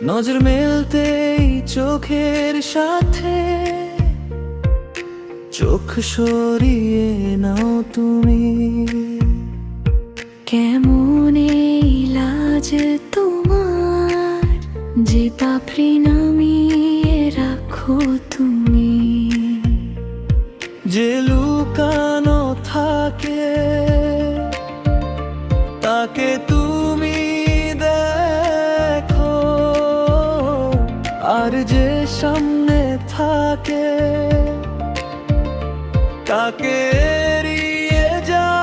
নজর মেলতেই চোখের সাথে চোখ সরিয়ে নাও তুমি। কেমন এই লাজ তোমার, যে পাপড়ি নামিয়ে রাখো তুমি। যে লুকানো থাকে তাকে তুমি দেখো, আর যে সামনে থাকে তাকে এড়িয়ে যাও।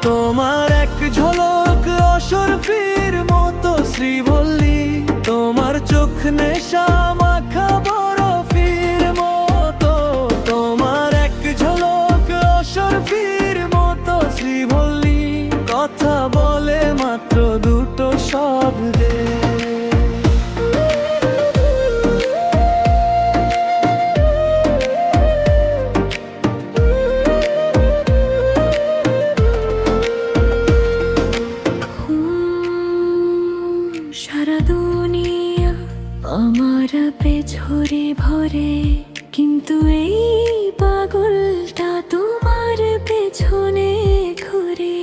তোমার এক ঝলক অসরফির মতো শ্রীবল্লী, তোমার চোখ নেশা মাখা বরফির মতো। তোমার এক ঝলক অসরফির মতো শ্রীবল্লী, কথা বলে মাত্র দুটো শব্দে। সারা দুনিয়া আমার পেছনে ভরে, কিন্তু এই পাগলটা তোমার পেছনে ঘুরে।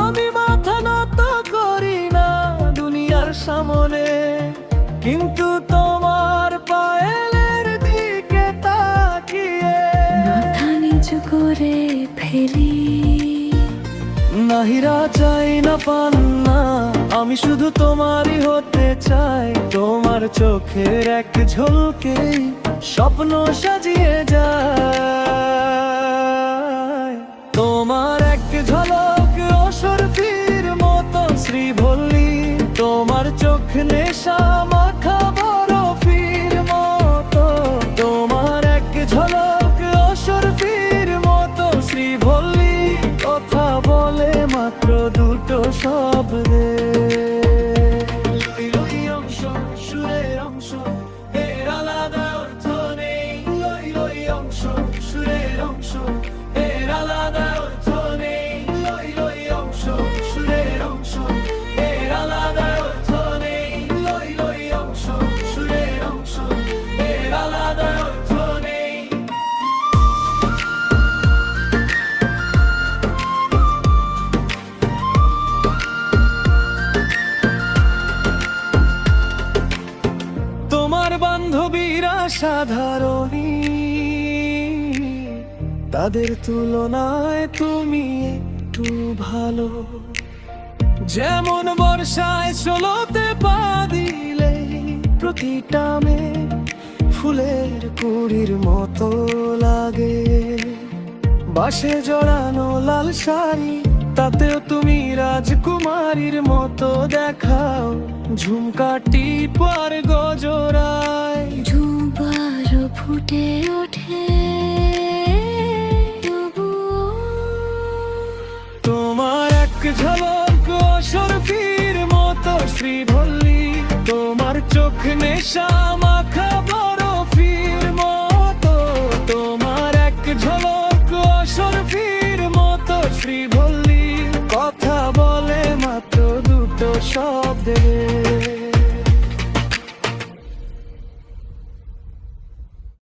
আমি মাথা নত করি না দুনিয়ার সামনে, কিন্তু তোমার পায়েলের দিকে তাকিয়ে মাথা নিচু করে ফেলি। নাহিরা চাই না পান্না, আমি শুধু তোমারই হতে চাই। তোমার চোখের এক ঝলকেই স্বপ্ন সাজিয়ে যায়। তোমার এক ঝলক অসরফির মতো শ্রীবল্লী, তোমার চোখ নেশা মাখা বরফির মতো। তোমার এক ঝলক অসরফির মতো শ্রীবল্লী, কথা বলে মাত্র দুটো শব্দে। লই লই অংশ, সুরের অংশ, এর আলাদা অর্থ নেই। লই লই অংশ, সুরের অংশ, এর আলাদা অর্থ নেই। লই লই অংশ, সুরের অংশ, এর আলাদা অর্থ নেই। লই লই অংশ, সুরের অংশ, এর আলাদা অর্থ নেই। তোমার বান্ধবীরা সাধারণী, তাদের তুলনায় তুমি একটু ভালো। যেমন বর্ষায় চলতে পা দিলে প্রতিটা মেয়ে ফুলের কুড়ির মতো লাগে। বাঁশে জড়ানো লাল শাড়ি, তাতেও তুমি রাজকুমারীর মতো দেখাও। ঝুমকাটি পার গজরায় দুবার ফুটে ওঠে তবুও। তোমার এক ঝলক অসরফির মতো শ্রীবল্লী, তোমার চোখ নেশা